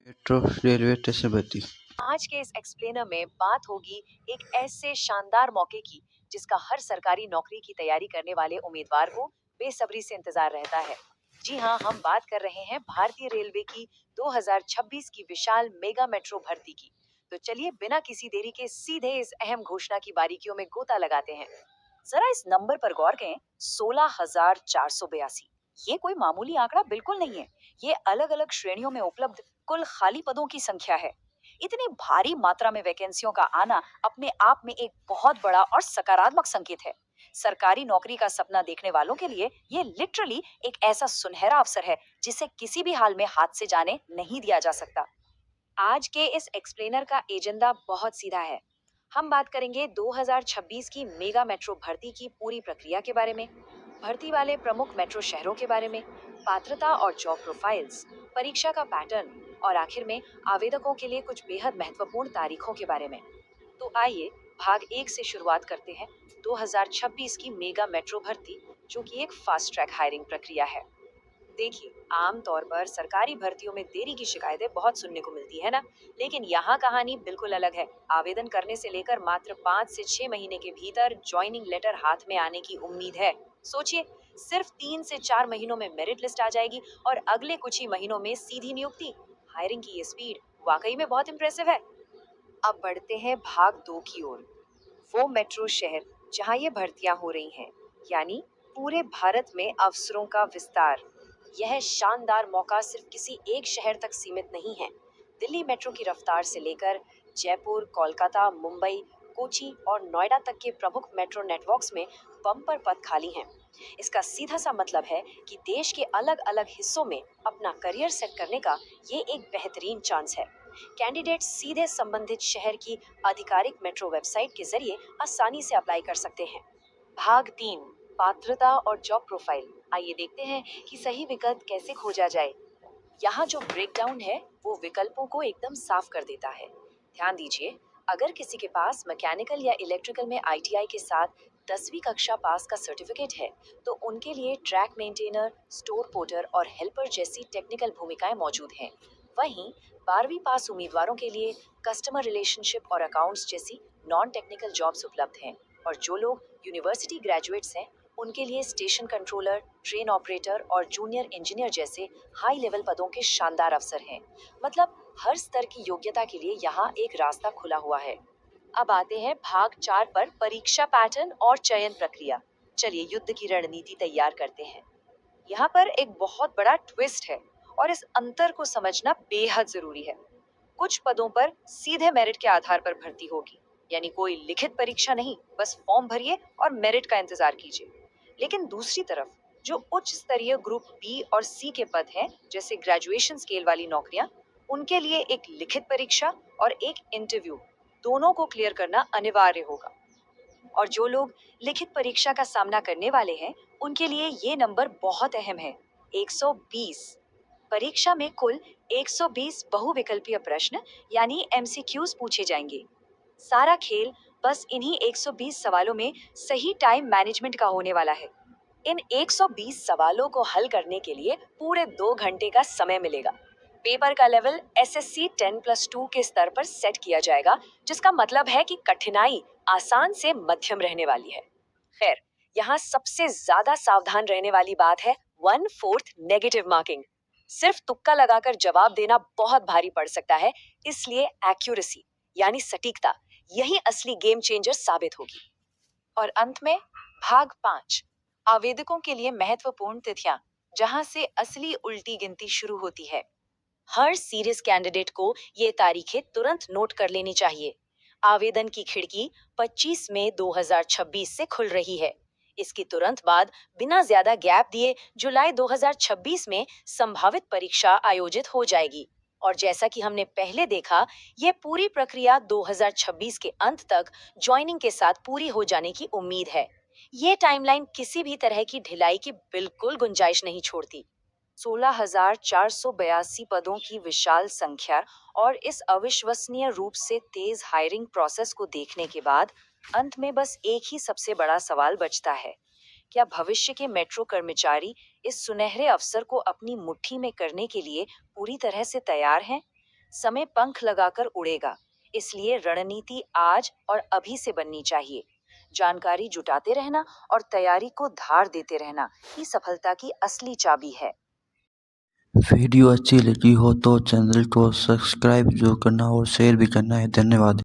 Metro railway station भर्ती। आज के इस एक्सप्लेनर में बात होगी एक ऐसे शानदार मौके की जिसका हर सरकारी नौकरी की तैयारी करने वाले उम्मीदवार को बेसब्री से इंतजार रहता है। जी हाँ, हम बात कर रहे हैं भारतीय रेलवे की 2026 की विशाल मेगा मेट्रो भर्ती की। तो चलिए बिना किसी देरी के सीधे इस अहम घोषणा की बारीकियों में गोता लगाते हैं। जरा इस नंबर पर गौर करें, 16,482। ये कोई मामूली आंकड़ा बिल्कुल नहीं है। ये अलग अलग श्रेणियों में उपलब्ध कुल खाली पदों की संख्या है। इतनी भारी मात्रा में वैकेंसियों का आना अपने आप में एक बहुत बड़ा और सकारात्मक संकेत है। सरकारी नौकरी का सपना देखने वालों के लिए ये लिटरली एक ऐसा सुनहरा अवसर है जिसे किसी भी हाल में हाथ से जाने नहीं दिया जा सकता। आज के इस एक्सप्लेनर का एजेंडा बहुत सीधा है। हम बात करेंगे 2026 की मेगा मेट्रो भर्ती की पूरी प्रक्रिया के बारे में, भर्ती वाले प्रमुख मेट्रो शहरों के बारे में, पात्रता और जॉब प्रोफाइल्स, परीक्षा का पैटर्न और आखिर में आवेदकों के लिए कुछ बेहद महत्वपूर्ण तारीखों के बारे में। तो आइए भाग एक से शुरुआत करते हैं। 2026 की मेगा मेट्रो भर्ती, जो कि एक फास्ट ट्रैक हायरिंग प्रक्रिया है। देखिए, आमतौर पर सरकारी भर्तियों में देरी की शिकायतें बहुत सुनने को मिलती है ना, लेकिन यहाँ कहानी बिल्कुल अलग है। आवेदन करने से लेकर मात्र 5 से 6 महीने के भीतर ज्वाइनिंग लेटर हाथ में आने की उम्मीद है। सोचिए, सिर्फ 3 से 4 महीनों में मेरिट लिस्ट आ जाएगी और अगले कुछ ही महीनों में सीधी नियुक्ति। हायरिंग की ये स्पीड वाकई में बहुत इम्प्रेसिव है। अब बढ़ते हैं भाग 2 की ओर। वो मेट्रो शहर जहाँ ये भर्तियां हो रही हैं, यानी पूरे भारत में अवसरों का विस्तार। यह शानदार मौका सिर्फ किसी एक शहर तक सीमित नहीं है। दिल्ली मेट्रो की रफ्तार से लेकर जयपुर, कोलकाता, मुंबई, कोची और नोएडा तक के प्रमुख मेट्रो नेटवर्क्स में बम्पर पद खाली हैं। इसका सीधा सा मतलब है कि देश के अलग अलग हिस्सों में अपना करियर सेट करने का ये एक बेहतरीन चांस है। कैंडिडेट सीधे संबंधित शहर की आधिकारिक मेट्रो वेबसाइट के जरिए आसानी से अप्लाई कर सकते हैं। भाग 3, पात्रता और जॉब प्रोफाइल। आइए देखते हैं कि सही विकल्प कैसे खोजा जाए। यहाँ जो ब्रेकडाउन है वो विकल्पों को एकदम साफ कर देता है। ध्यान दीजिए, अगर किसी के पास मैकेनिकल या इलेक्ट्रिकल में आईटीआई के साथ 10वीं कक्षा पास का सर्टिफिकेट है, तो उनके लिए ट्रैक मेंटेनर, स्टोर पोर्टर और हेल्पर जैसी टेक्निकल भूमिकाएं मौजूद हैं। वहीं 12वीं पास उम्मीदवारों के लिए कस्टमर रिलेशनशिप और अकाउंट्स जैसी नॉन टेक्निकल जॉब्स उपलब्ध हैं। और जो लोग यूनिवर्सिटी ग्रेजुएट्स हैं, उनके लिए स्टेशन कंट्रोलर, ट्रेन ऑपरेटर और जूनियर इंजीनियर जैसे हाई लेवल पदों के शानदार अवसर हैं। मतलब हर स्तर की योग्यता के लिए यहाँ एक रास्ता खुला हुआ है। अब आते हैं भाग 4 पर, परीक्षा पैटर्न और चयन प्रक्रिया। चलिए युद्ध की रणनीति तैयार करते हैं। यहाँ पर एक बहुत बड़ा ट्विस्ट है और इस अंतर को समझना बेहद जरूरी है। कुछ पदों पर सीधे मेरिट के आधार पर भर्ती होगी, यानी कोई लिखित परीक्षा नहीं, बस फॉर्म भरिए और मेरिट का इंतजार कीजिए। लेकिन दूसरी तरफ जो उच्च स्तरीय ग्रुप बी और सी के पद हैं, जैसे ग्रेजुएशन स्केल वाली नौकरियां, उनके लिए एक लिखित परीक्षा और एक इंटरव्यू, दोनों को क्लियर करना अनिवार्य होगा। और जो लोग लिखित परीक्षा का सामना करने वाले हैं, उनके लिए ये नंबर बहुत अहम है, 120। परीक्षा में कुल 120 बहुविकल्पीय प्रश्न यानी एमसीक्यूज पूछे जाएंगे। सारा खेल बस इन्हीं 120 सवालों में सही टाइम मैनेजमेंट का होने वाला है। इन 120 सवालों को हल करने के लिए पूरे 2 घंटे का समय मिलेगा। पेपर का लेवल एसएससी 10+2 के स्तर पर सेट किया जाएगा, जिसका मतलब है कि कठिनाई आसान से मध्यम रहने वाली है। खैर, यहाँ सबसे ज्यादा सावधान रहने वाली बात है 1/4 नेगेटिव मार्किंग। सिर्फ तुक्का लगाकर जवाब देना बहुत भारी पड़ सकता है, इसलिए एक्यूरेसी यानी सटीकता यही असली गेम चेंजर साबित होगी। और अंत में भाग 5, आवेदकों के लिए महत्वपूर्ण तिथियां, जहां से असली उल्टी गिनती शुरू होती है। हर सीरियस कैंडिडेट को ये तारीखें तुरंत नोट कर लेनी चाहिए। आवेदन की खिड़की 25 मई 2026 से खुल रही है। इसके तुरंत बाद बिना ज्यादा गैप दिए जुलाई 2026 में संभावित परीक्षा आयोजित हो जाएगी। और जैसा कि हमने पहले देखा, यह पूरी प्रक्रिया 2026 के अंत तक ज्वाइनिंग के साथ पूरी हो जाने की उम्मीद है। ये टाइमलाइन किसी भी तरह की ढिलाई की बिल्कुल गुंजाइश नहीं छोड़ती। 16,482 पदों की विशाल संख्या और इस अविश्वसनीय रूप से तेज हायरिंग प्रोसेस को देखने के बाद अंत में बस एक ही सबसे बड़ा सवाल बचता है। क्या भविष्य के मेट्रो कर्मचारी इस सुनहरे अवसर को अपनी मुट्ठी में करने के लिए पूरी तरह से तैयार हैं? समय पंख लगाकर उड़ेगा। इसलिए रणनीति आज और अभी से बननी चाहिए। जानकारी जुटाते रहना और तैयारी को धार देते रहना ही सफलता की असली चाबी है। वीडियो अच्छी लगी हो तो चैनल को सब्सक्राइब जरूर करना और शेयर भी करना है। धन्यवाद।